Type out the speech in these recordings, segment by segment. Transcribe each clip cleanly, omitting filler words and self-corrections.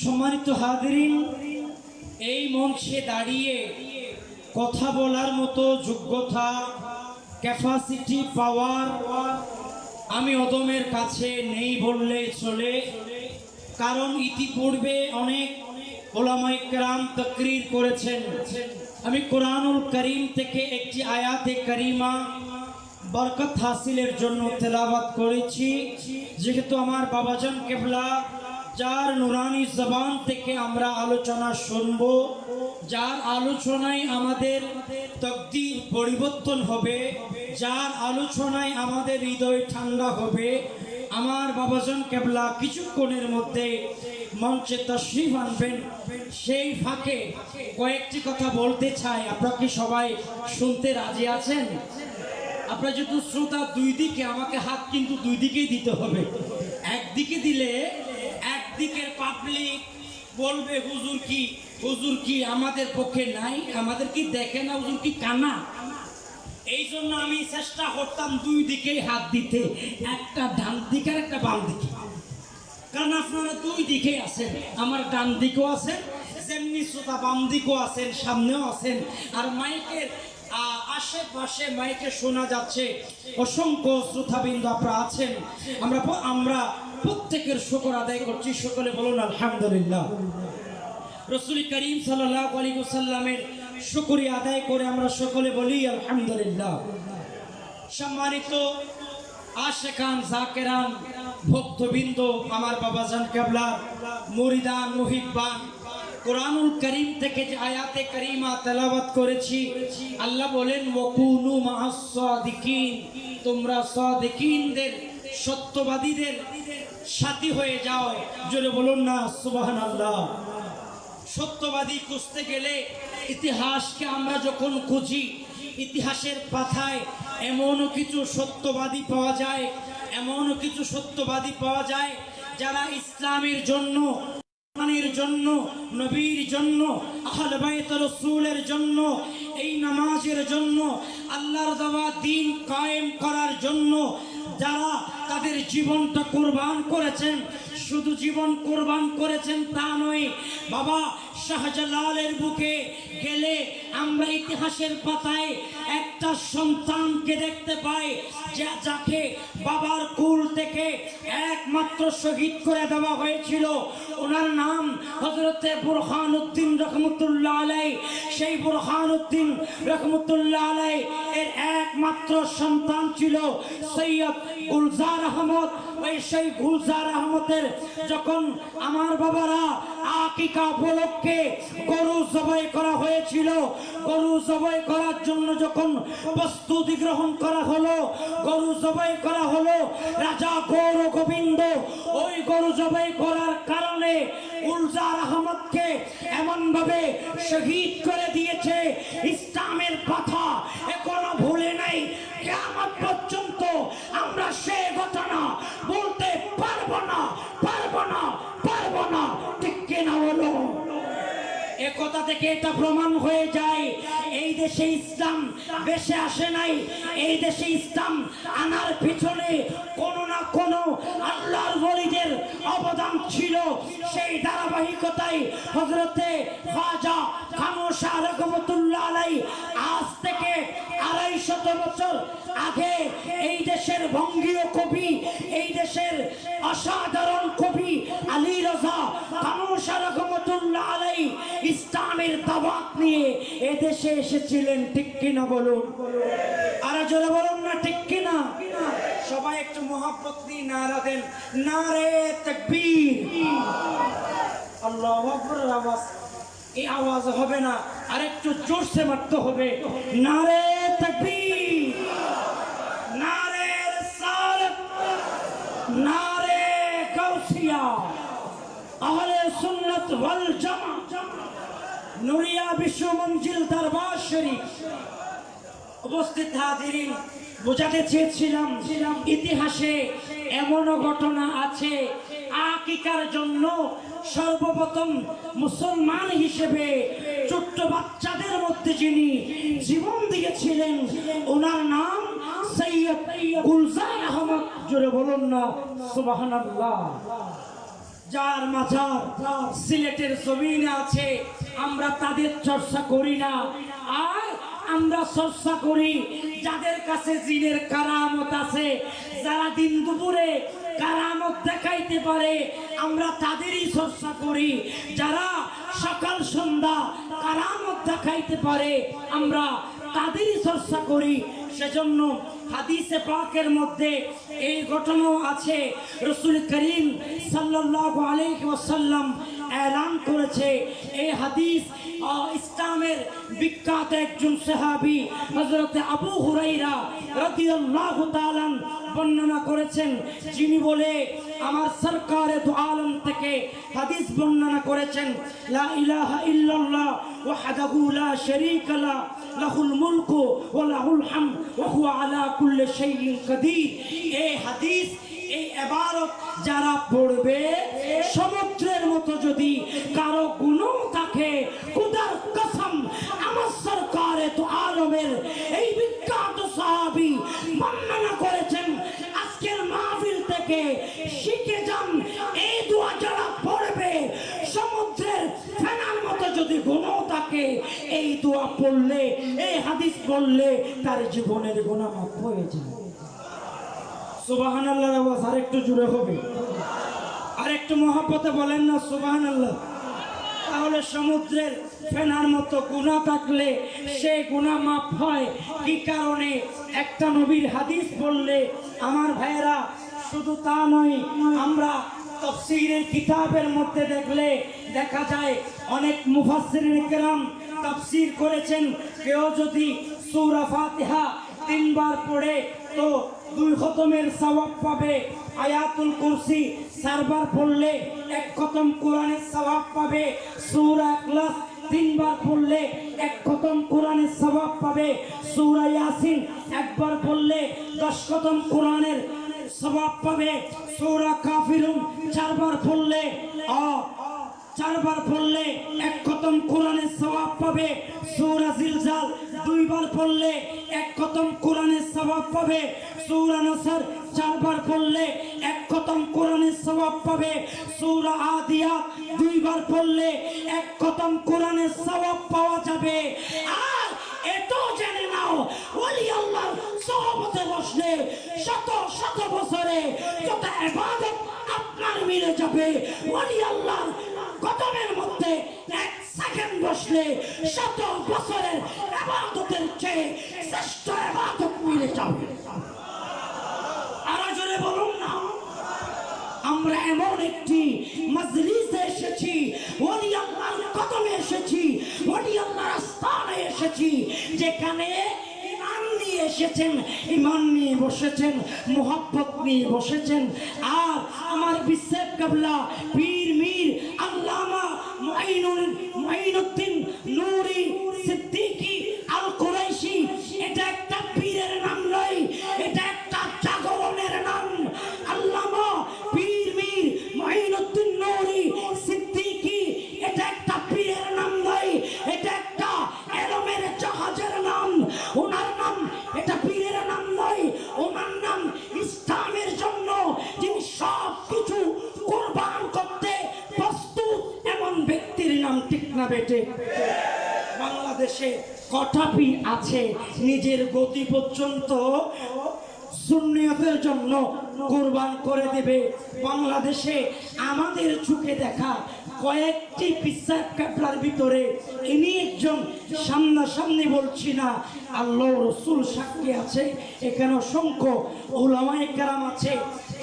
সম্মানিত হাজিরিন, এই মঞ্চে দাঁড়িয়ে কথা বলার মতো যোগ্যতা, ক্যাপাসিটি, পাওয়ার আমি অদমের কাছে নেই বললে চলে। কারণ ইতিপূর্বে অনেক উলামায়ে কেরাম তাকরীর করেছেন। আমি কোরআনুল কারীম থেকে একটি আয়াতে কারিমা বরকত হাসিলের জন্য তেলাওয়াত করেছি। যেহেতু আমার বাবাজান কেবলা, যার নুরানি জবান থেকে আমরা আলোচনা শুনব, যার আলোচনায় আমাদের তকদির পরিবর্তন হবে, যার আলোচনায় আমাদের হৃদয় ঠান্ডা হবে, আমার বাবাজান কেবলা কিছুক্ষণের মধ্যে মঞ্চে তশরিফ আনবেন। সেই ফাঁকে কয়েকটি কথা বলতে চাই। আপনারা কি সবাই শুনতে রাজি আছেন? আপনারা যেহেতু শ্রোতা দুই দিকে, আমাকে হাত কিন্তু দুই দিকেই দিতে হবে। একদিকে দিলে একদিকের পাবলিক বলবে হুজুর কি আমাদের পক্ষে নাই, আমাদের কি দেখে না, হুজুর কি কানা। এই জন্য আমি চেষ্টা করতাম দুই দিকেই হাত দিতে, একটা ডান দিকে আর একটা বাম দিকে। কারণ আপনারা দুই দিকেই আছেন, আমার ডান দিকেও আছেন, যেমনি শ্রোতা বাম দিকেও আছেন, সামনেও আছেন। আর মাইকের আশেপাশে মাইকে শোনা যাচ্ছে, অসংখ্য শ্রোতাবৃন্দ আপনারা আছেন। আমরা প্রত্যেকের শুকর আদায় করছি। সকলে বলুন আলহামদুলিল্লাহ। রাসূল করিম সাল্লাল্লাহু আলাইহি ওয়াসাল্লামের শুকরিয়া আদায় করে আমরা সকলে বলি আলহামদুলিল্লাহ। সম্মানিত আশিকান, জাকেরান, ভক্তবৃন্দ, আমার বাবাজান কেবলা, মুরিদান, মুহিব্বান, কোরআনুল কারীম থেকে যে আয়াতে কারিমা তেলাওয়াত করেছি, আল্লাহ বলেন ওয়াকুনু মাআস সাদিকিন, তোমরা সাদিকিনদের, সত্যবাদীদের সাথী হয়ে যাও। জোরে বলুন না সুবহানাল্লাহ। সত্যবাদী খুঁজতে গেলে ইতিহাসকে আমরা যখন খুঁজি, ইতিহাসের পাতায় এমনও কিছু সত্যবাদী পাওয়া যায়, এমনও কিছু সত্যবাদী পাওয়া যায় যারা ইসলামের জন্য, কোরআনের জন্য, নবীর জন্য, আহলে বাইত রাসূলের জন্য, এই নামাজের জন্য, আল্লাহর দেওয়া দ্বীন কায়েম করার জন্য যারা তাদের জীবনটা কুরবান করেছেন। শুধু জীবন কুরবান করেছেন তা নয়, বাবা শাহজালালের বুকে গেলে আমরা ইতিহাসের পাতায় একটা সন্তানকে দেখতে পাই যাকে বাবার কুল থেকে একমাত্র শহীদ করে দেওয়া হয়েছিল। ওনার নাম হযরতে বুরহানুদ্দিন রহমতুল্লাহ আলাইহি। সেই বুরহানুদ্দিন রহমতুল্লাহ আলাইহি এর একমাত্র সন্তান ছিল সৈয়দ গুলজার আহমদ। ওই সেই গুলজার আহমদের যখন আমার বাবারা আকিকা উপলক্ষে গরু জবাই করা হয়েছিল, গরু জবাই করার জন্য যখন প্রস্তুতি গ্রহণ করা হলো, গরু জবাই করা হলো, রাজা গৌর গোবিন্দ ওই গরু জবাই করার কারণে গুলজার আহমদকে এমন ভাবে শহীদ করে দিয়েছে, ইসলামের কথা এখনো ভুলে নাই। কিয়ামত পর্যন্ত আমরা সে ঘটনা বলতে পারবো না। ঠিক কিনা বলো? একথা থেকে এটা প্রমাণ হয়ে যায়, এই দেশে ইসলাম বেশি আসে নাই। এই দেশে ইসলাম আনার পিছনে কোনো না কোনো আল্লাহর ওলিদের অবদান ছিল। সেই ধারাবাহিকতায় হযরতে খাজা খামোশা রহমতুল্লাহ আলাইহি আজ থেকে ২৫০ বছর আগে এই দেশের বঙ্গীয় কবি, এই দেশের অসাধারণ কবি আলী রাজা খামোশা রহমতুল্লাহ আলাইহি ইসলামের দাওয়াত নিয়ে এদেশে এসেছিলেন। ঠিক কিনা বলুন? আর জোরে বলুন না ঠিক কিনা? সবাই একটু মোহাব্বত দিয়ে নারা দেন, নারে তাকবীর। আল্লাহু আকবার। আওয়াজ, এই আওয়াজ হবে না, আর একটু জোরসে মারতে হবে। নারে তাকবীর, নারে রিসালাত, নারে গাউসিয়া, আহলে সুন্নাত ওয়াল জামাত, নুরিয়া বিশ্ব মঞ্জিল দরবার শরীফ। উপস্থিত হাজিরিন, বোঝাতে চেয়েছিলাম ইতিহাসে এমনও ঘটনা আছে, আকিকার জন্য সর্বপ্রথম মুসলমান হিসেবে ছোট্ট বাচ্চাদের মধ্যে যিনি জীবন দিয়েছিলেন ওনার নাম সৈয়দ গুলজার আহমদ। জোরে বলুন না সুবহানাল্লাহ। যার মাজার সিলেটের জমিনে আছে, আমরা তাদের চর্চা করি না। আর আমরা চর্চা করি যাদের কাছে জিনের কারামত আছে, যারা দিন দুপুরে কারামত দেখাইতে পারে, আমরা তাদেরই চর্চা করি। যারা সকাল সন্ধ্যা কারামত দেখাইতে পারে, আমরা তাদেরই চর্চা করি। সেজন্য হাদিসে পাকের মধ্যে এই ঘটনাও আছে। রাসূল করিম সাল্লাল্লাহু আলাইহি ওয়াসাল্লাম এলান করেছে, এই হাদিস ইসলামের বিখ্যাত একজন সাহাবী হযরত আবু হুরায়রা রাদিয়াল্লাহু তাআলা বর্ণনা করেছেন, যিনি বলে আমার সরকারে দু আলম থেকে হাদিস বর্ণনা করেছেন, লা ইলাহা ইল্লাল্লাহ ওয়াহদাহু লা শারীকা লা লাহুল মুলকু ওয়া লাহুল হামদ ওয়া হুয়া আলা কুল্লি শাইইন কাদির। এই হাদিস, এই ইবারত যারা পড়বে, সমুদ্রের মতো যদি কারো গুনাহ থাকে, খোদার কসম আমার সরকারে দু আলমের এই বিখ্যাত সাহাবী বর্ণনা করেছেন, আজকের মাহফিল থেকে শিখে যান, এই দোয়া যারা পড়বে, সমুদ্রের ফেনার মতো যদি গুনাহ থাকে, এই দোয়া পড়লে, এই হাদিস পড়লে তার জীবনের গুনাহ মাফ হয়ে যায়। সুবহানাল্লাহ। আওয়াজ আরেকটু জোরে হবে, আরেকটু মহব্বতে বলেন না সুবহানাল্লাহ। তাহলে সমুদ্রের ফেনার মতো গুনাহ থাকলে সেই গুনাহ মাফ হয় কি কারণে? একটা নবীর হাদিস বললে। আমার ভাইয়েরা, শুধু তা নয়, আমরা তাফসীরের কিতাবের মধ্যে দেখলে দেখা যায় অনেক মুফাসসিরিন কেরাম তাফসীর করেছেন। কেউ যদি সূরা ফাতিহা 3 বার পড়ে তো 2 খতমের সওয়াব পাবে। আয়াতুল কুরসি 4 বার পড়লে 1 খতম কোরআনের সওয়াব পাবে। সূরা ইখলাস 3 বার পড়লে 1 খতম কোরআনের সওয়াব পাবে। সূরা ইয়াসিন 1 বার পড়লে 10 খতম কোরআনের সওয়াব পাবে। সূরা কাফিরুন 4 বার পড়লে 4 বার পড়লে 1 খতম কোরআনের সওয়াব পাবে। সূরা জিলজাল 2 বার পড়লে 1 খতম কোরআনের সওয়াব পাবে। সূরা নাসর 4 বার পড়লে 1 খতম কোরআনের সওয়াব পাবে। সূরা আদিয়াত 2 বার পড়লে 1 খতম কোরআনের সওয়াব পাওয়া যাবে। আর এত জেনে নাও, ওলি আল্লাহর সোহবতে বসলে শত শত বছরে যত ইবাদত আপনার মিলে যাবে, ওলি আল্লাহর কদমের মধ্যে 1 সেকেন্ড বসলে শত বছরের ইবাদতের চেয়ে শ্রেষ্ঠ ইবাদত মিলে যাবে। আরো জোরে বলুন না। আমরা এমন একটি মজলিসে এসেছি, ওলি আল্লাহর কদমে এসেছি, ওলি আল্লাহর স্থানে এসেছি, যেখানে ইমান নিয়ে এসেছেন, ইমান নিয়ে বসেছেন, মুহাব্বত নিয়ে বসেছেন। আর আমার বিশ্বের কাবলা পীর মীর আল্লামা মুঈনুদ্দিন নূরী সিদ্দিকী আল কুরাইশি, এটা একটা পীরের নাম নয়, এটা একটা জাগরণের নাম। আল্লামা পীর মীর মুঈনুদ্দিন নূরী সিদ্দিকী, এটা একটা পীরের নাম নয়, এটা একটা এলমের জাহাজের নাম। ওনার নাম, এটা পীরের নাম নয়, ওনার নাম ইসলামের জন্য যিনি সব কিছু কুরবান করতে প্রস্তুত, এমন ব্যক্তির নাম। ঠিক না বেটে? বাংলাদেশে কটা পীর আছে নিজের গতি পর্যন্ত সুন্নিয়তের জন্য কুরবান করে দেবে? বাংলাদেশে আমাদের চোখে দেখা কয়েকটি পিসাব কাপড়ার ভিতরে ইনি একজন, সামনাসামনি বলছি না, আল্লাহ রসুল সাক্ষী আছে, এখানে অসংখ্য উলামায়ে কেরাম আছে।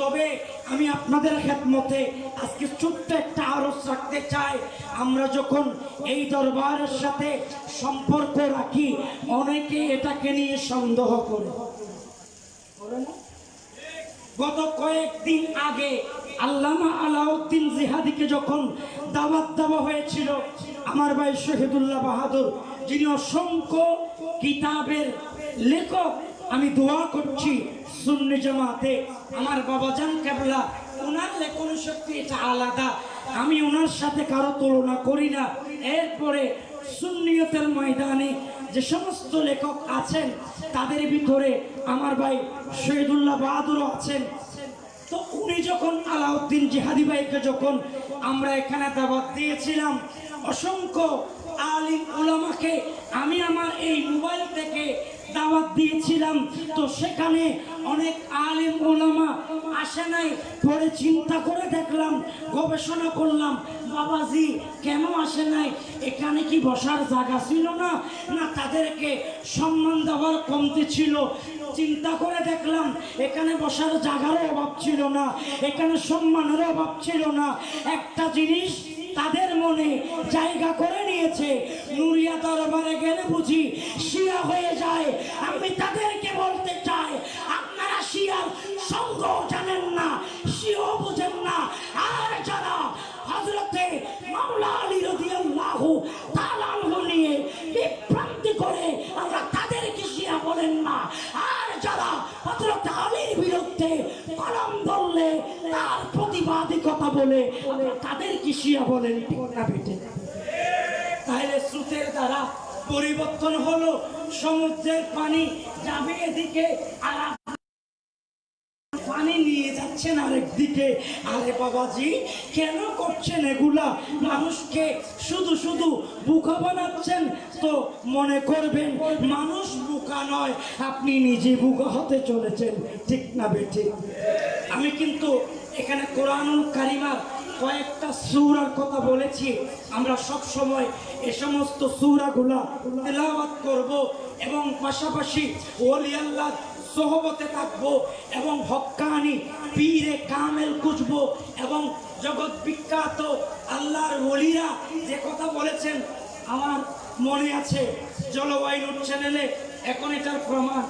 তবে আমি আপনাদের খেদমতে আজকে ছোট্ট একটা আরজ রাখতে চাই। আমরা যখন এই দরবারের সাথে সম্পর্ক রাখি, অনেকে এটাকে নিয়ে সন্দেহ করে। গত কয়েকদিন আগে আল্লামা আলাউদ্দিন জিহাদিকে যখন দাওয়াত দেওয়া হয়েছিল, আমার ভাই শহীদুল্লাহ বাহাদুর, যিনি অসংখ্য কিতাবের লেখক, আমি দোয়া করছি সুন্নি জামাতে আমার বাবাজান কেবলা, ওনার লেখনী শক্তি এটা আলাদা, আমি ওনার সাথে কারো তুলনা করি না। এরপরে সুন্নিয়তের ময়দানে যে সমস্ত লেখক আছেন, তাদের ভিতরে আমার ভাই শহীদুল্লাহ বাহাদুরও আছেন। তো উনি যখন আলাউদ্দিন জিহাদি ভাইকে যখন আমরা এখানে দাওয়াত দিয়েছিলাম অসংখ্য আলিম উলামাকে। আমি আমার এই মোবাইল থেকে দাওয়াত দিয়েছিলাম, তো সেখানে অনেক আলিম উলামা আসে নাই। পরে চিন্তা করে দেখলাম, গবেষণা করলাম, বাবাজি কেন আসে নাই? এখানে কি বসার জায়গা ছিল না, না তাদেরকে সম্মান দেওয়ার কমতি ছিল? চিন্তা করে দেখলাম এখানে বসার জায়গারও অভাব ছিল না, এখানে সম্মানের অভাব ছিল না। একটা জিনিস তাদের মনে জায়গা করে নিয়েছে, নুরিয়া দরবারে গেলে বুঝি শিয়া হয়ে যায়। আমি তাদেরকে বলতে চাই, আপনারা শিয়ার সঙ্গ জানেন না, শিও বুঝেন না। আর যারা হযরতে মাওলা আলী রাদিয়াল্লাহু তাআলা আনহু নিয়ে বিভ্রান্তি করে, আমরা তাদেরকে শিয়া বলেন না। আর যারা হযরতে আলীর বিরুদ্ধে কলম ধরলে তার প্রতিবাদী কথা বলে, আমরা তাদেরকে শিয়া বলেন, ঠিক না বেটে? তাহলে স্রোতের দ্বারা পরিবর্তন হলো, সমুদ্রের পানি যাবে এদিকে আর পানি নিয়ে যাচ্ছেন আরেক দিকে। আরে বাবাজি কেন করছেন এগুলা? মানুষকে শুধু শুধু বোকা বানাচ্ছেন। তো মনে করবেন মানুষ বোকা নয়, আপনি নিজে বোকা হতে চলেছেন, ঠিক না বেঠে? আমি কিন্তু এখানে কোরআনুল কারিমার কয়েকটা সূরার কথা বলেছি। আমরা সব সময় এই সমস্ত সূরাগুলা তেলাওয়াত করব এবং পাশাপাশি ওলি আল্লাহ সোহবতে থাকবো এবং হক্কানি পীরে কামেল খুঁজবো এবং জগৎ বিখ্যাত আল্লাহর ওলিরা যে কথা বলেছেন আমার মনে আছে। জলবায়ু চ্যানেলে এখন এটার প্রমাণ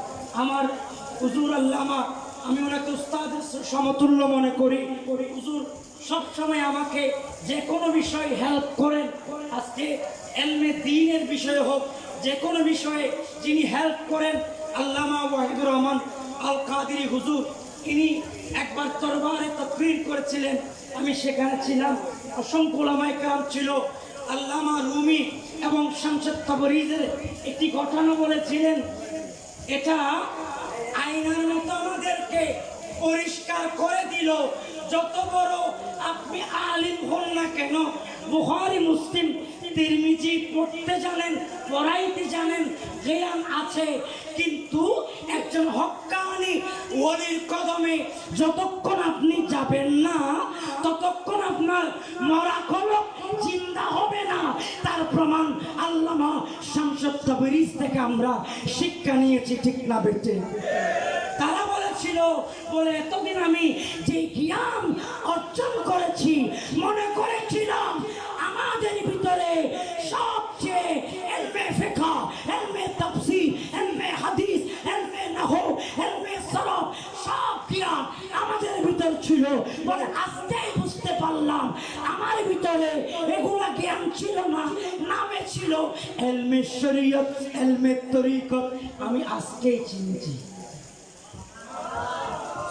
আমার হুজুর আল্লামা, আমি ওনাকে উস্তাদের সমতুল্য মনে করি। হুজুর সবসময় আমাকে যে কোনো বিষয়ে হেল্প করেন। আজকে এলমে দ্বীনের বিষয়ে হোক, যে কোনো বিষয়ে যিনি হেল্প করেন, আল্লামা ওয়াহিদুর রহমান আল কাদিরি হুজুর, ইনি একবার দরবারে তাকরীর করেছিলেন, আমি সেখানে ছিলাম। অসংখ্য উলামায়ে কেরাম ছিল। আল্লামা রুমি এবং শামসুদ তাবরিজের একটি ঘটনা বলেছিলেন, এটা আয়নার মতো আমাদেরকে পরিষ্কার করে দিল। যত বড় আপনি আলিম হন না কেন, বুখারী মুসলিম তিরমিজি পড়তে জানেন, পড়াইতে জানেন, জ্ঞান আছে, কিন্তু একজন হক্কানি ওলির কদমে যতক্ষণ আপনি যাবেন না, ততক্ষণ আপনার মরা কলব জিন্দা হবে না। তার প্রমাণ আল্লামা শামসুদ তাবরিজ থেকে আমরা শিক্ষা নিয়েছি, ঠিক না বেটে? তারা বলেছিল, বলে এতদিন আমি যে জ্ঞান অর্জন করেছি, মনে করেছিলাম আমাদের ভিতরে সবচেয়ে ইলমে ফিকহ, ইলমে তাফসীর, ইলমে হাদিস, ইলমে নাহু, ইলমে সরফ সব জ্ঞান আমাদের ভিতর ছিল। বলে আজকেই বুঝতে পারলাম আমার ভিতরে এগুলা জ্ঞান ছিল না, নামে ছিল ইলমে শরীয়ত, ইলমে তরিকত। আমি আজকেই চিনছি।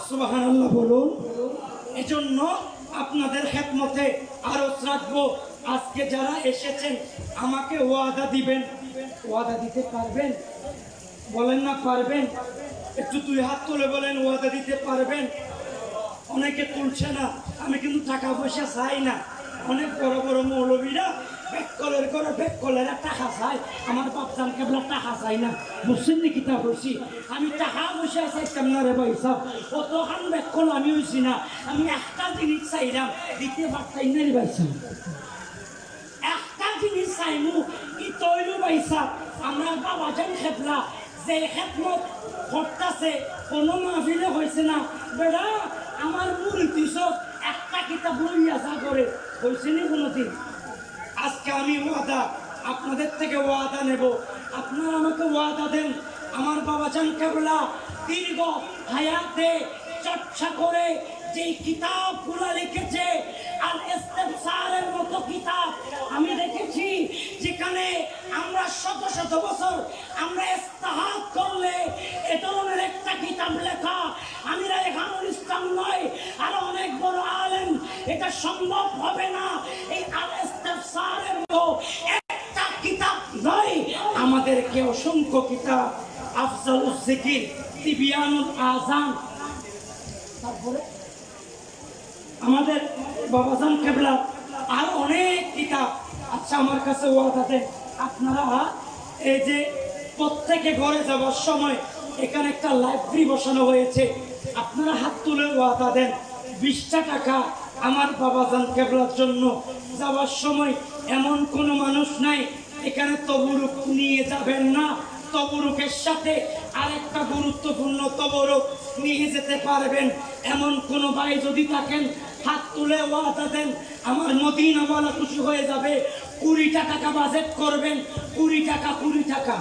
সুবহানাল্লাহ বলুন। এজন্য আপনাদের খেদমতে আরো রাখবো, আজকে যারা এসেছেন আমাকে ওয়াদা দিবেন। ওয়াদা দিতে পারবেন? বলেন না পারবেন? একটু দুই হাত তুলে বলেন ওয়াদা দিতে পারবেন। অনেকে তুলছে না, আমি কিন্তু টাকা পয়সা চাই না। অনেক বড় বড় মৌলবীরা বেকলের করে বেকলের টাকা চাই, আমার বাপজান কেবলা টাকা চাই না, বুঝছেন নি? কিতা বলছি আমি টাকা পয়সা চাইতাম না রে ভাই সাহেব, অতখান বেকল আমি হয়েছি না। আমি একটা জিনিস চাইলাম, দিতে পারতাই না রে ভাই সাহেব। একটা জিনিস চাইমু, ই তৈল ভাই সাহেব, আমরা বাবাজান খেবলা যে খেদমত করতেছে কোনো মাহফিলে হয়েছে না বেড়া, আমার মুরিদ একটা কিতাব লইয়া যা করে হয়েছে নি কোনোদিন? আজকে আমি ওয়াদা আপনাদের থেকে ওয়াদা নেব, আপনারা আমাকে ওয়াদা দেন। আমার বাবাজান কেবলা দীর্ঘ হায়াতে চর্চা করে যে কিতাবগুলো লিখেছে, আল ইস্তিফসারের মতো কিতাব আমি দেখেছি, যেখানে আমরা শত শত বছর আমরা ইস্তেহাদ করলে এ ধরনের একটা কিতাব লেখা, আমি রায়হানুল ইসলাম নয়, আরো অনেক বড় আলেম, এটা সম্ভব হবে না। এই আল ইস্তিফসারের মতো একটা কিতাব নয়, আমাদেরকে অসংখ্য কিতাব, আফজালুজ যিকির, তিবিয়ানুল আযান, তারপরে আমাদের বাবাজান কেবলা আর অনেক কিতাব। আচ্ছা আমার কাছে ওয়াদা দেন, আপনারা এই যে প্রত্যেকে ঘরে যাওয়ার সময় এখানে একটা লাইব্রেরি বসানো হয়েছে, আপনারা হাত তুলে ওয়াদা দেন 20টা টাকা আমার বাবাজান কেবলার জন্য। যাওয়ার সময় এমন কোনো মানুষ নাই এখানে তবরুক নিয়ে যাবেন না। তবরুকের সাথে আরেকটা গুরুত্বপূর্ণ তবরুক নিয়ে যেতে পারবেন এমন কোনো ভাই যদি থাকেন হাত তুলে ওয়াদা দেন, আমার মদিনাওয়ালা খুশি হয়ে যাবে। 20টা টাকা বাজেট করবেন, 20 টাকা 20 টাকা,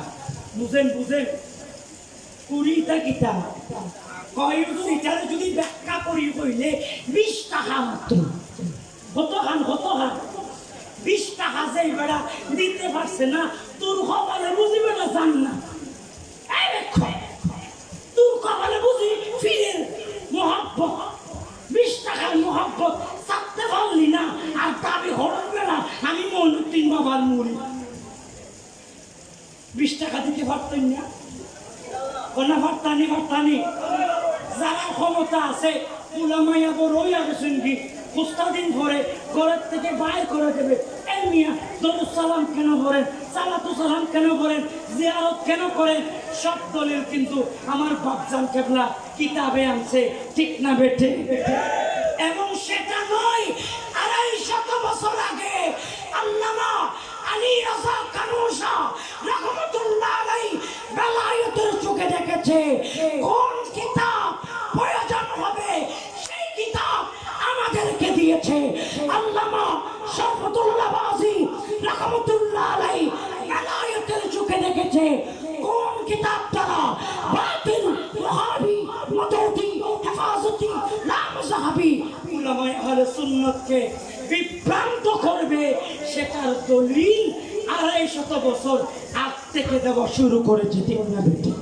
বুঝেন বুঝেন 20টা কিতা কয় এটারে যদি ব্যাখ্যা করি কইলে 20 টাকা মাত্র। কত হান 20 টাকা যে বেড়া দিতে পারছে না, তোর কপালে বুঝিবে না জান না। এই দেখো তোর কপালে বুঝি ফিরের মহব্বত, 20 টাকার মহব্বত ছাড়তে পারলি না, আর দাবি হরবে না আমি মনুদ্দিন বাবার মুড়ি। 20 টাকা দিতে পারতেন না, কোনা ভারতানি যারা ক্ষমতা আছে উলামাইয়া বড় হইয়া গেছেন কি দিন ধরে ঘরের থেকে বাইর করে দেবে। এই মিয়া দরুদ সালাম কেন করেন, সালাতু সালাম কেন করেন, জিয়ারত কেন করেন, সব দলিল কিন্তু আমার বাপজান কেবলা কিতাবে আনছে, ঠিক না বেটে? এবং সেটা নয়, 250 বছর আগে আল্লামা আলী রাজা কানুসা রাহমাতুল্লাহ আলাইহি বেলায়েতের চোখে দেখেছে কোন কিতাব প্রয়োজন হবে, সেই কিতাব আমাদেরকে দিয়েছে। আল্লামা শরফতুল্লাহ বাজি রাহমাতুল্লাহ আলাইহি বেলায়েতের চোখে দেখেছে কোন কিতাব দ্বারা বাতিল ওয়াহাবি মাদউদি হেফাজতি লামজাহাবি উলামায়ে আহলে সুন্নাতকে বিভ্রান্ত করবে, সেটার দলিল 250 বছর আগ থেকে দেওয়া শুরু করেছে, ঠিক না বেটি?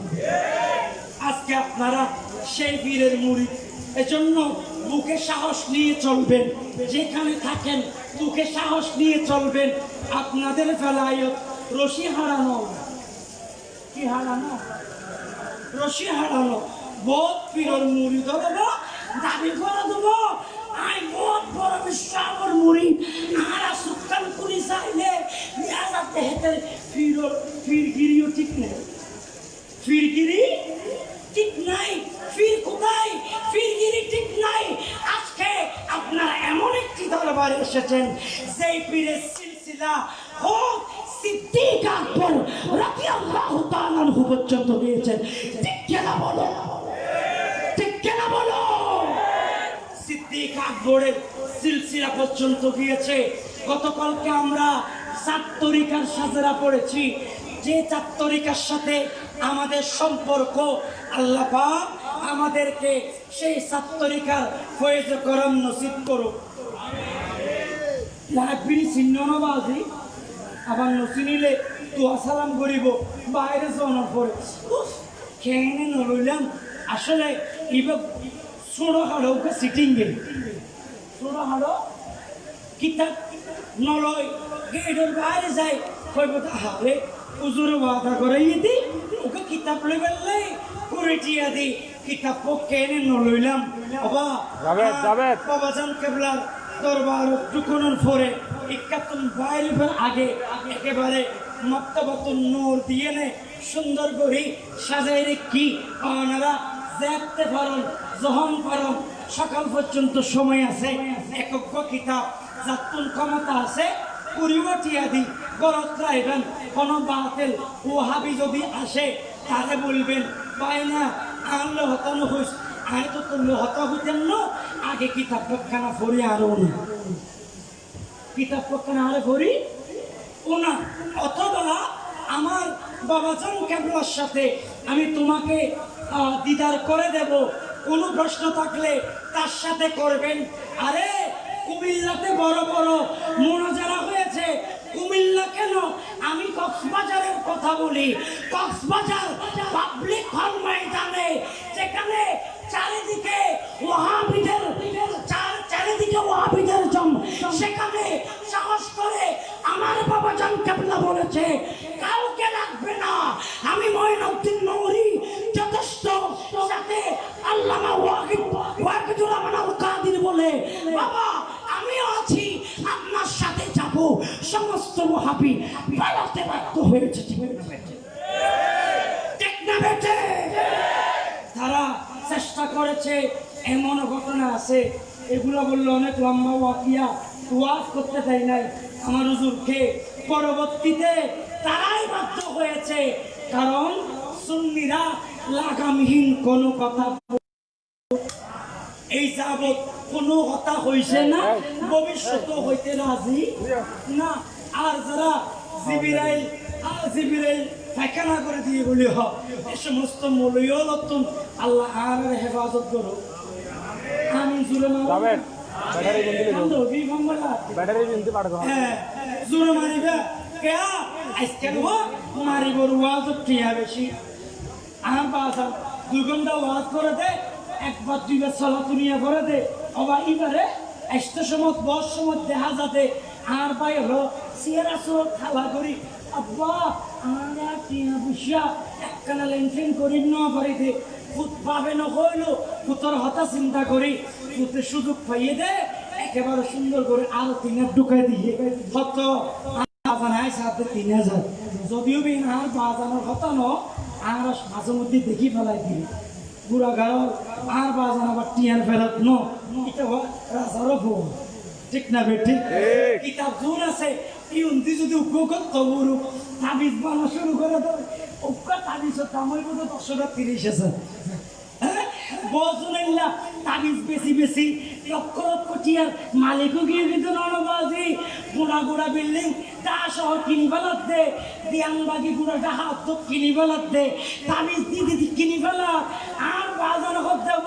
আজকে আপনারা সেই বীরের মুরিদ, এজন্য বুকে সাহস নিয়ে চলবেন, যেখানে থাকেন বুকে সাহস নিয়ে চলবেন। আপনাদের বেলায়ত রশি হারানো, কি হারানো? রশি হারানো। বহুত পীরের মুরিদ হবো, দাবি করে দেবো আই বহুত বড় বিশ্বাবর মুরিদ, আর সুলতান পুরি চাইলে নিয়াজাতে হেতে ফিরগিরিও ঠিক নেই, ফিরগিরি ঠিক নাই, ফির কোথায় ফিরগিরি ঠিক নাই। আজকে আপনারা এমন একটি দরবারে এসেছেন যেই পীরের সিলসিলা হোক সিদ্দিক আকবর রাদিয়াল্লাহু তাআলা আনহু পর্যন্ত গিয়েছেন, ঠিক কেনা বলো, ঠিক কেনা বলো? সিদ্দিক আকবরের সিলসিলা পর্যন্ত গিয়েছে। গতকালকে আমরা 4 তরিকার সাজেরা পড়েছি, যে 4 তরিকার সাথে আমাদের সম্পর্ক, আল্লাহ পাক আমাদেরকে সেই 4 তরিকার ফয়েজ করম নসিব করুক। লাইব্রেরি চিহ্নবাজি আবার নসিনিলে দোয়া সালাম করিব বাইরে যাওয়ার পরে খেয়ে নলইলাম। আসলে এবার ছোড়ো হাড়ো সিটিং গে ছোড়ো হাড়ো কিতাব নলয় গেটের বাইরে যায়, কইব তাহলে উজুরে ওয়াদা করাইয়ে দি ওকে কিতাব লই বেললে করে টিয়া দি কিতাব পক্ষে এনে নলইলাম। বাবাজান কেবলার দরবার ঢুকানোর পরে ইকাতুন বাইরের আগে একেবারে মক্তবাতুন নূর দিয়ে নে সুন্দর করে সাজাই রেখি। আপনারা দেখতে পারেন যখন পারেন সকাল পর্যন্ত সময় আছে, একক কিতাব যাতুন ক্ষমতা আছে পরিবর্তিয়া দি গরত রাইবেন। কোনো বাতিল ওহাবি যদি আসে তাহলে বলবেন পাই না আনলে হতানো হইস, আয় তো তুললে হতা হইতেন না, আগে কিতাব পক্ষানা ভরি আরো না, কিতাব পক্ষানা আরে ভরি ও না। অথবা আমার বাবাজান কেবলার সাথে আমি তোমাকে দিদার করে দেব, কোনো প্রশ্ন থাকলে তার সাথে করবেন। আরে কুমিল্লাতে বড় বড় মোনাজারা হয়েছে, কুমিল্লা কেন, আমি কক্সবাজারের কথা বলি। কক্সবাজার পাবলিক হল ময়দানে, যেখানে চারিদিকে ওয়াহাবিদের জম, সেখানে সাহস করে আমার বাবাজান কেবলা বলেছে কাউকে লাগবে না, আমি মঈনুদ্দিন নূরী যথেষ্ট, সাথে আল্লামা ওয়াহিদুর রহমান আল কাদির বলে বাবা আমিও আছি আপনার সমস্ত ওয়াহাবি পালাতে বাধ্য হয়েছে। ঠিক না বেটে? তারা চেষ্টা করেছে, এমন ঘটনা আছে, এগুলো বললো অনেক লম্বা ওয়াকিয়া, ওয়াজ করতে দেয় নাই আমার হুজুরকে। পরবর্তীতে তারাই বাধ্য হয়েছে, কারণ সুন্নিরা লাগামহীন কোনো কথা, এই যাবৎ কোনো কথা হইছে না, ভবিষ্যৎ হইতে রাজি না। আর যারা জিবিরাইল পায়খানা করে দিয়ে বলি হ, এই সমস্ত মৌলইও নতুন আল্লাহ আর হেফাজত করো। আমি জুড়ে জুড়ে মারিবা কে আজকে মারিবর ওয়াজ টিয়া বেশি। আর বাজার 2 ঘন্টা ওয়াজ করে দে, একবার 2বার চলা তুলিয়া করে দে, আবার এবারে একটা সময় 10 সময় দেখা যাতে আর ভাই হলো সিয়ারা চোখ খালা করি আব্বা আমরা টিয়া বুঝিয়া একখানা লেনফেন করি ন বাড়িতে ফুট পাবে না হইলো ফুতর হতা চিন্তা করি ফুটে সুযোগ পাইয়ে দে একেবারে সুন্দর করে আরো 3 ঢুকাই দিয়ে কত বাজানায় সাথে 3000 যদিও বিন আর বাজানোর কথা ন আর মাঝে মধ্যে দেখি ফেলাই দিই বুড়া গাড় আর বাজান আবার টিয়ার ফেরত ন এটা রাজারও ভুল। ঠিক না বেটি? কিতাব জোর আছে ইউন্দি যদি উপকত তবুরু তাবিজ বানা শুরু করে দেয় উপকার তাবিজের দাম হইব তো 10,30,000 বজুল্লাহ তাবিজ বেশি বেশি লক্ষ লক্ষ টিয়ার মালিকও গিয়ে কিন্তু ননবাজি গুড়া গুড়া বিল্ডিং তা সহ কিনি ফেলাত দে দিয়াংবাগি গুড়া ডাহা তো কিনি ফেলাত দে তাবিজ দিদি কিনি ফেলা আর বাজার হত দেব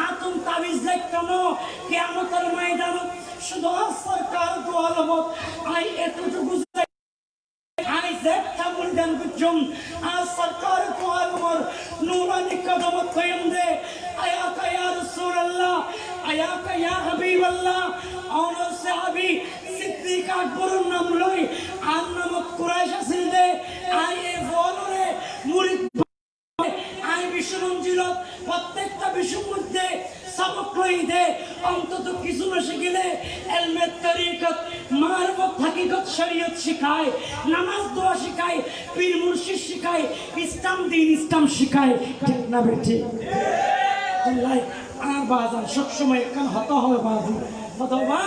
আতুম তাবিজ দেখতাম কিয়ামতের ময়দানত শুধু সরকার দোয়ালবত আই এতটুকু I দেখতা মুলদান বুঝুম R Sarkar দোয়ালবত Nurani Kadmat কইম they Ayaka yeah Rasulullah Ayaka ইয়া হাবিবাল্লাহ আর সাহাবী সিদ্দিক আকবরের নাম লই আর নামত কুরাইশ আসিল দে আই এ বলরে মুরিদ আই বিশ্বরঞ্জিলত প্রত্যেকটা বিষয়ের মধ্যে সবক লই দে অন্তত কিছু না শিখলে ইলমে তরিকত মারফত হাকিকত শরীয়ত শিখায় নামাজ দোয়া শিখায় পীর মুর্শিদ শিখায় ইসলাম দিন ইসলাম শিখায়। ঠিক না বেটি? আল্লাহ আর বাজার সবসময় একখান হত হয় বাজু অথবা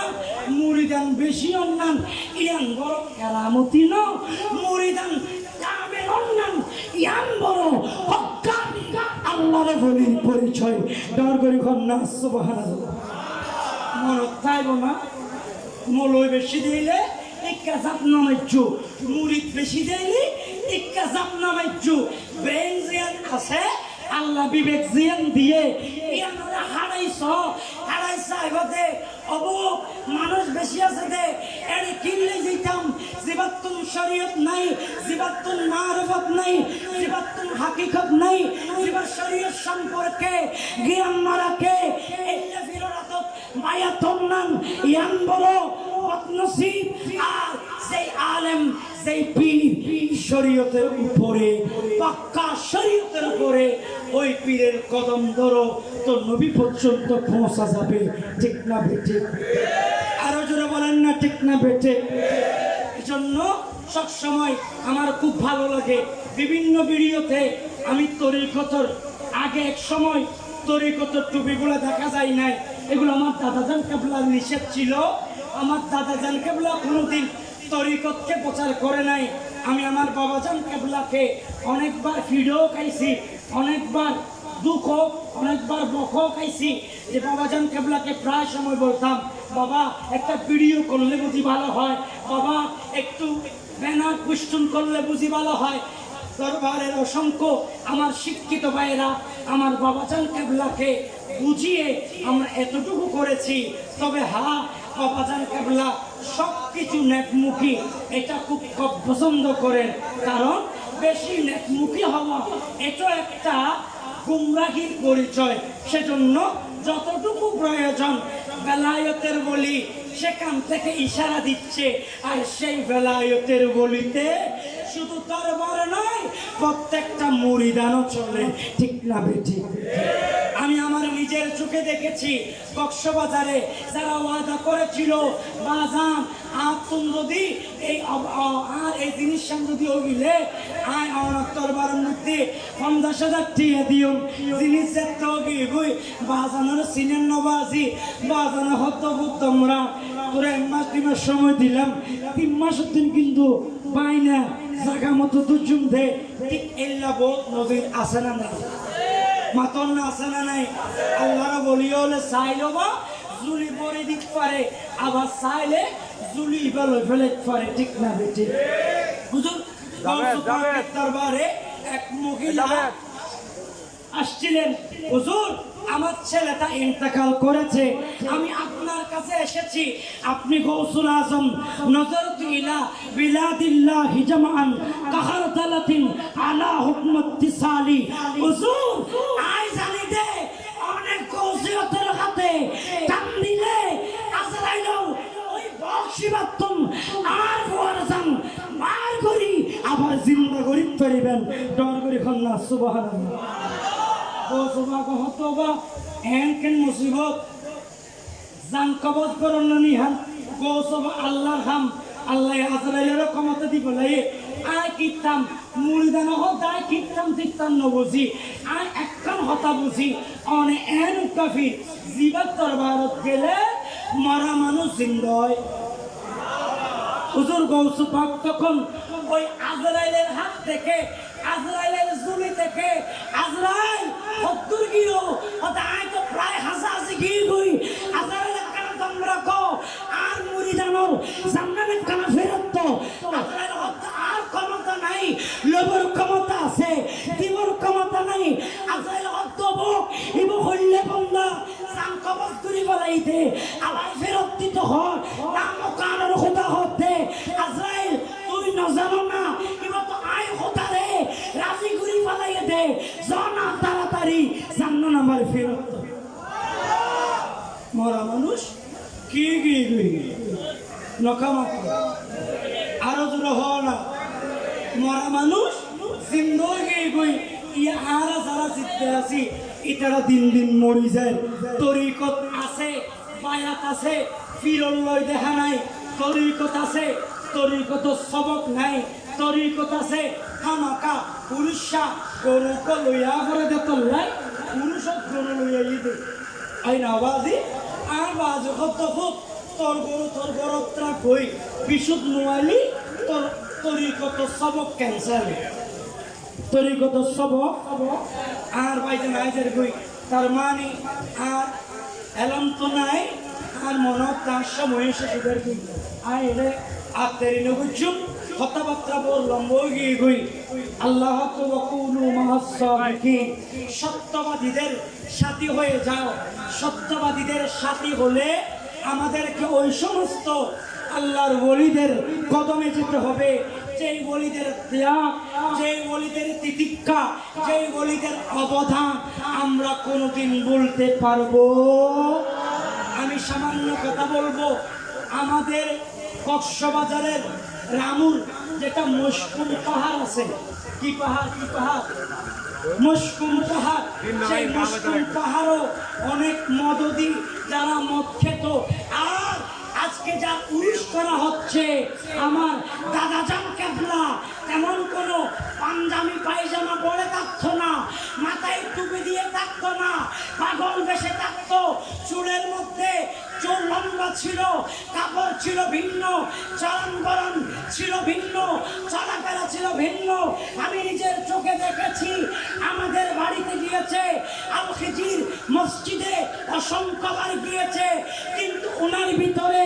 মুরিদান বেশি অন্যান ইয়ান বড় কেরামতি ন মুরিদান কামেল অন্যান ইয়ান বড় হক্কানি আল্লাহরে বলি পরিচয় ডর করি কন্যা সুবহানাল্লাহ। মনত চাইব না মলয় বেশি দিলে ইক্কা জাপ নামাইছু মুরিদ বেশি দিলে ইক্কা জাপ নামাইছু ব্রেন জিয়ান আছে আল্লাহ বিবেক জিয়ান দিয়ে ইয়ানরা হারাইছা এবারে অব মানুষ বেশি আছে দে এর কিনলে যেতাম জিবাতুন শরীয়ত নাই জিবাতুন মারফত নাই জিবাতুন হাকিকত নাই জিবার শরীয়ত সম্পর্কে জ্ঞান না রাখে এটা ফিরাতত মায়াতন নান ইয়ান বড় বদনসিব আর সেই আলেম সেই পীর শরীয়তের উপরে পাক্কা শরীয়তের উপরে ওই পীরের কদম ধরো তো নবী পর্যন্ত পৌঁছা যাবে। ঠিক না বেটে? আরো জোরে বলেন না ঠিক না বেটে? এজন্য সবসময় আমার খুব ভালো লাগে বিভিন্ন ভিডিওতে আমি তরিকতর আগে এক সময় তরিকতর টুপিগুলো দেখা যায় নাই, এগুলো আমার দাদাজান কেবলার নিষেধ ছিল। আমার দাদাজান কেবলা কোনোদিন তরিকতকে প্রচার করে নাই। আমি আমার বাবাজান কেবলাকে অনেকবার ভিডিও খাইছি, অনেকবার দুঃখ, অনেকবার বক খাইছি যে বাবাজান কেবলাকে প্রায় সময় বলতাম বাবা একটা ভিডিও করলে বুঝি ভালো হয়, বাবা একটু ব্যানার কুষ্টুন করলে বুঝি ভালো হয়। দরবারের অসংখ্য আমার শিক্ষিত ভাইয়েরা আমার বাবাজান কেবলাকে বুঝিয়ে আমরা এতটুকু করেছি। তবে হ্যাঁ, বাবাজান কেবলা সব কিছু নেকমুখী এটা খুব পছন্দ করেন, কারণ বেশি নেকমুখী হওয়া এটা একটা গুমরাহির পরিচয়। সেজন্য যতটুকু প্রয়োজন বেলায়েতের বলি সেখান থেকে ইশারা দিচ্ছে, আর সেই বেলায়েতের বলিতে শুধু দরবার নয় প্রত্যেকটা মুরিদানও চলে। ঠিক না বেটি? আমি আমার নিজের চোখে দেখেছি কক্সবাজারে যারা ওয়াদা করেছিল বাজান আর তুমি যদি এই আর এই জিনিসটা যদি ওগিলে আয় আমার তরবারের মধ্যে 50,000 টিয়া দিও জিনিস দেখতে ওগি গই বাজানের সিনের নবাজি বাজানের হতবুত তোমরা তোরা 1 মাস 2 মাস সময় দিলাম 3 মাসের দিন কিন্তু পাই না জায়গা মতো দুজুম দে ঠিক এল্লা বহুত নদীর আছে না না মাতন না আছে না নাই আল্লাহর বলিও হলে চাইলো বা জুলি পরে দিক পারে আবার চাইলে জুলি বেলো ফেলে পারে ঠিক না বেটি হুজুর দরবারে এক মহিলা আসছিলেন হুজুর আমার ছেলেটা ইন্তেকাল করেছে আমি আপনার কাছে এসেছি আপনি গৌসুল আজম নজরতু ইলা বিলাদিল্লাহি জামান কাহারতালাতিন আলা হুকমত তিসালি হুজুর আই জানি দে অনেক গৌসিয়তের হাতে টান দিলে আজরাইল ওই বক্সিবাতুন আর ওয়ারজান মার করি আবার জিন্দা করি পারিবেন ডর করি খন্না সুবহানাল্লাহ গোসবা কহতবা এনকেন মুসিবত জান কবজ করন নিহান গোসবা আল্লাহ হাম আল্লাহ আজরাইলের ক্ষমতা দিব লাই আই কিতাম মুরিদান হতাই কিতাম তিতান নবুজি আই একখান হতা বুঝি অনে এন কাফি জীবত দরবারত গেলে মরা মানুষ জিন্দয় হুজুর গৌসু পাক তখন ওই আজরাইলের হাত থেকে আজরাইলের জুলি থেকে আজরাইল 70 কিলো ওটা আই তো প্রায় হাজার গিয়ে গই আজরাইলের কানা তোমরা কো আর মুরিদানোর জান্নাতের কানা ফেরত তো আজরাইল হত্যা আর ক্ষমতা নাই লোভর ক্ষমতা আছে দিবর ক্ষমতা নাই আজরাইল হত্যা বক ইবো হইলে বন্ধা জান কবজ করি বলাইতে আবার ফেরত দিতে হয় নাম কানার খোদা হতে আজরাইল তুই না জানো না ইবো তো আই খোদা রে রাজি করি বলাইয়ে দে জানা তাড়াতাড়ি জান্ন নাম্বার ফেরত মরা মানুষ কি গই নকামাতি আরো দূর হও না মরা মানুষ জিন্দগি গই ইয়া আরা যারা জিততে আছি ইতারা দিন দিন মরি যায় তরিকত আছে বায়াত আছে ফিরল লই দেখা নাই তরিকত আছে তরিকত সবক নাই তরিকত আছে খামাকা পুরুষা গরুক লইয়া করে দে তোলাই পুরুষত গরু লইয়া দে আই না বাজি আর বাজ কত ফুট তোর গরত্রা কই বিশুদ নোয়ালি তোর তরিকত সবক ক্যান্সার তরিকত সবক আর বাইতে নাইজের কই তার মানে আর এলম তো নাই আর মনত তার সময় শেষের কই আই রে আতেরি নগুজুম কথাবার্তা বললাম বই গই আল্লাহ তো ওয়াকুলু মাহাসসাবিকিন সত্যবাদীদের সাথী হয়ে যাও সত্যবাদীদের সাথী হলে আমাদেরকে ওই সমস্ত আল্লাহর ওলিদের কদমে যেতে হবে যেই ওলিদের ত্যাগ যেই ওলিদের তিতিক্ষা যেই ওলিদের অবদান আমরা কোনোদিন বলতে পারবো আমি সামান্য কথা বলবো আমাদের কক্সবাজারের রামুর যেটা মশকুম পাহাড় আছে কি পাহাড় মশকুম পাহাড় সেই মশকুম পাহাড়ও অনেক মদদি যারা মদ খেত আর আজকে যা উরুস করা হচ্ছে আমার দাদা জান কেবলা তেমন কোনো পাঞ্জাবি পায়জামা পরে থাকতো না মাথায় টুপি দিয়ে থাকতো না পাগল বেশে থাকতো চুলের মধ্যে চুল লম্বা ছিল কাপড় ছিল ভিন্ন চলন ছিল ভিন্ন চলাফেরা ছিল ভিন্ন আমি নিজের চোখে দেখেছি আমাদের বাড়িতে গিয়েছে আল খিজির মসজিদে অসংখ্যবার গিয়েছে কিন্তু ওনার ভিতরে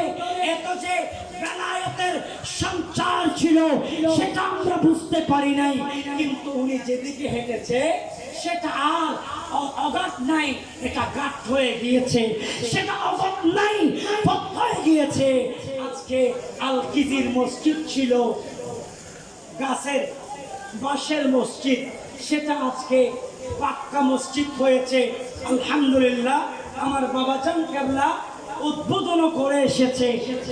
এত যে বেলায়েতের সঞ্চার ছিল সেটা আমরা বুঝতে পারি নাই কিন্তু উনি যেদিকে হেঁটেছে সেটা আর অগাধ নাই এটা গাঢ় হয়ে গিয়েছে সেটা অগাধ নাই পথ হয়ে গিয়েছে আজকে আল খিজির মসজিদ ছিল গাছের বাঁশের মসজিদ সেটা আজকে পাক্কা মসজিদ হয়েছে আলহামদুলিল্লাহ আমার বাবা জান কেবলা উদ্বোধন করে এসেছে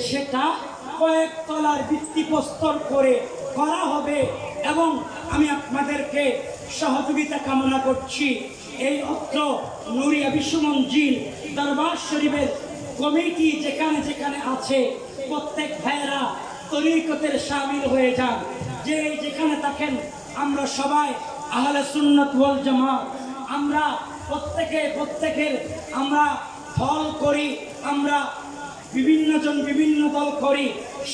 সেটা কয়েক তলার ভিত্তিপ্রস্তর করে করা হবে এবং আমি আপনাদেরকে সহযোগিতা কামনা করছি এই অত্র নুরিয়া বিশ্ব মঞ্জিল দরবার শরীফের কমিটি যেখানে যেখানে আছে প্রত্যেক ভাইয়েরা তরিকতের শামিল হয়ে যান। যে যেখানে থাকেন আমরা সবাই আহলে সুন্নাত ওয়াল জামাত, আমরা প্রত্যেকের আমরা ফল করি, আমরা বিভিন্ন জন বিভিন্ন দল করি,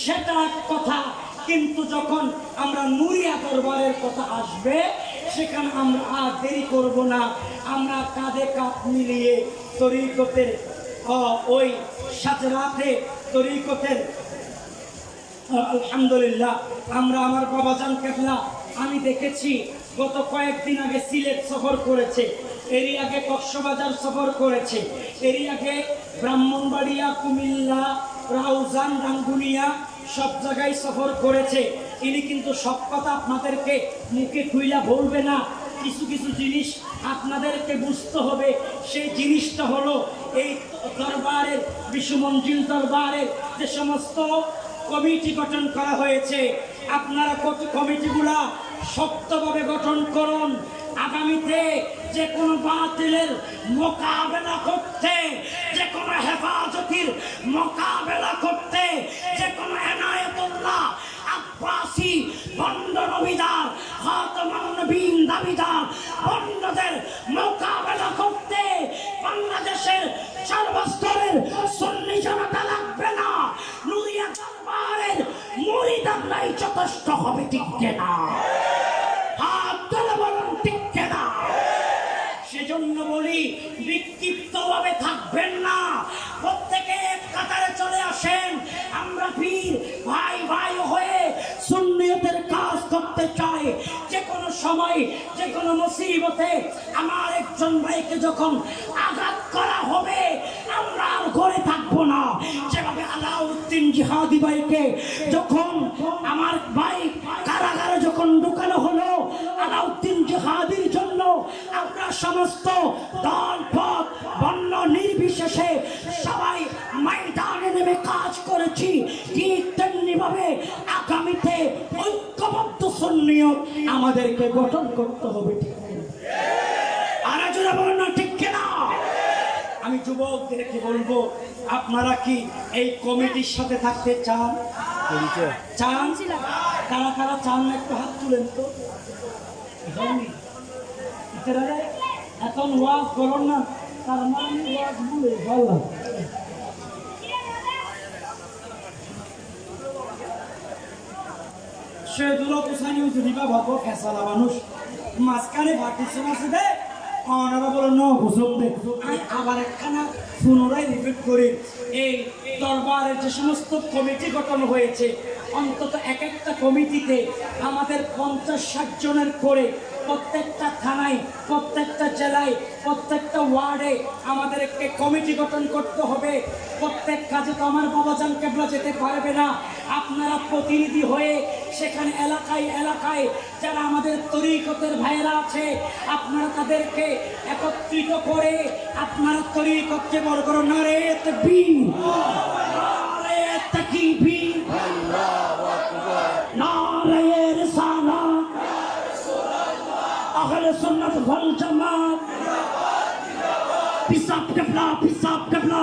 সেটা এক কথা। কিন্তু যখন আমরা নুরিয়া দরবারের কথা আসবে সেখানে আমরা আর দেরি করব না, আমরা কাঁধে কাঁধ মিলিয়ে তরিকতের ওই সাজরাতে তরিকতের আলহামদুলিল্লাহ আমরা আমার বাবাজান কেবলা আমি দেখেছি গত কয়েকদিন আগে সিলেট সফর করেছে, এরই আগে কক্সবাজার সফর করেছে, এরই আগে ব্রাহ্মণবাড়িয়া, কুমিল্লা, রাউজান, রাঙ্গুনিয়া সব জায়গায় সফর করেছে। ইনি কিন্তু সব কথা আপনাদেরকে মুখে খুইলা বলবে না, কিছু কিছু জিনিস আপনাদেরকে বুঝতে হবে। সেই জিনিসটা হলো এই দরবারের বিশ্ব মঞ্জিল দরবারের যে সমস্ত কমিটি গঠন করা হয়েছে, আপনারা কমিটিগুলা শক্তভাবে গঠন করুন। আগামীতে যে কোনো বাতিলের মোকাবেলা করতে, যে কোনো হেফাজতির মোকাবেলা করতে, যে কোনো এনায়েতুল্লাহ আব্বাসী বন্ড নবীদার খাতামুন নবীন দাবিদার বন্ডদের মোকাবেলা করতে বাংলাদেশের সর্বস্তরের সুন্নি জনতা লাগবে না, নুরিয়া দরবারের মুরিদানরাই যথেষ্ট হবে। ঠিক না? হাত তুলে বলুন ঠিক না? সেজন্য বলি বিক্ষিপ্তভাবে থাকবেন না, প্রত্যেকে এক কাতারে চলে আসেন। আমরা পীর ভাই ভাই হয়ে সুন্নিয়তের কাজ করতে চাই। যে কোনো সময় যে কোনো মুসিবতে আমার একজন ভাইকে যখন আঘাত করা হবে আমরা আর ঘরে থাকবো না। যেভাবে আলাউদ্দিন জিহাদি ভাইকে যখন আমার ভাই কারাগারে যখন ঢুকানো হলো আলাউদ্দিন জিহাদির জন্য, আমরা সমস্ত দল পথ বর্ণ নির্বিশেষে সবাই ময়দানে নেমে কাজ করেছি। ঠিক তেমনি ভাবে আগামীতে ঐক্যবদ্ধ সুন্নিয়ত আমাদেরকে গঠন করতে হবে। ঠিক আর যারা বলেন না ঠিক কিনা? আমি যুবকদেরকে বলবো, আপনারা কি এই কমিটির সাথে থাকতে চান? চান? কারা কারা চান একটু হাত তুলেন তো। এখন ওয়াজ করুন না, তার মানে ওয়াজ বলে ভালো। সে দুলো কুসানি যদি বা ভাবো ফেসালা মানুষ মাঝখানে পার্টিশন আছে দে ওনারা বলো ন ঘুষক দে। আমি আবার একখানা পুনরায় রিপিট করি, এই দরবারের যে সমস্ত কমিটি গঠন হয়েছে অন্তত এক একটা কমিটিতে আমাদের 50-60 জনের করে প্রত্যেকটা থানায়, প্রত্যেকটা জেলায়, প্রত্যেকটা ওয়ার্ডে আমাদের একটি কমিটি গঠন করতে হবে। প্রত্যেক কাজে তো আমার বাবাজান কেবলা যেতে পারবে না, আপনারা প্রতিনিধি হয়ে সেখানে এলাকায় এলাকায় যারা আমাদের তরিকতের ভাইয়েরা আছে আপনারা তাদেরকে একত্রিত করে আপনারা তরিকতকে বড় করো। নারে তাকবীর, নারে তাকবীর, আল্লাহু আকবার, নারে রিসালাত, আহলে সুন্নাত ওয়াল জামাত, পিসাব কেবলা, পিসাব কেবলা,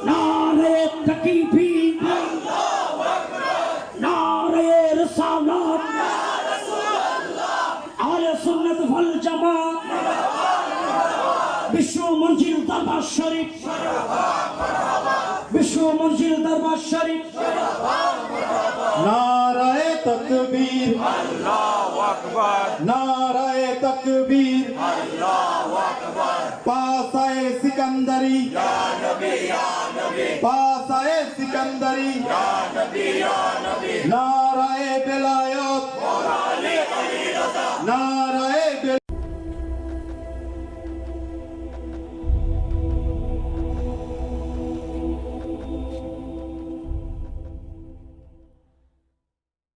নারে তাকবীর, আল্লাহু আকবার, নারে রিসালাত, আহলে সুন্নাত ওয়াল জামাত, বিশ্ব মঞ্জিল দরবার শরীফ, বিশ্ব মঞ্জিল দরবার শরীফ, নারায়ে তাকবীর, আল্লাহু আকবার, নারায়ে তাকবীর, আল্লাহু আকবার, পাসায়ে সিকান্দারি, ইয়া নবী ইয়া নবী, পাসায়ে সিকান্দারি, ইয়া নবী ইয়া নবী,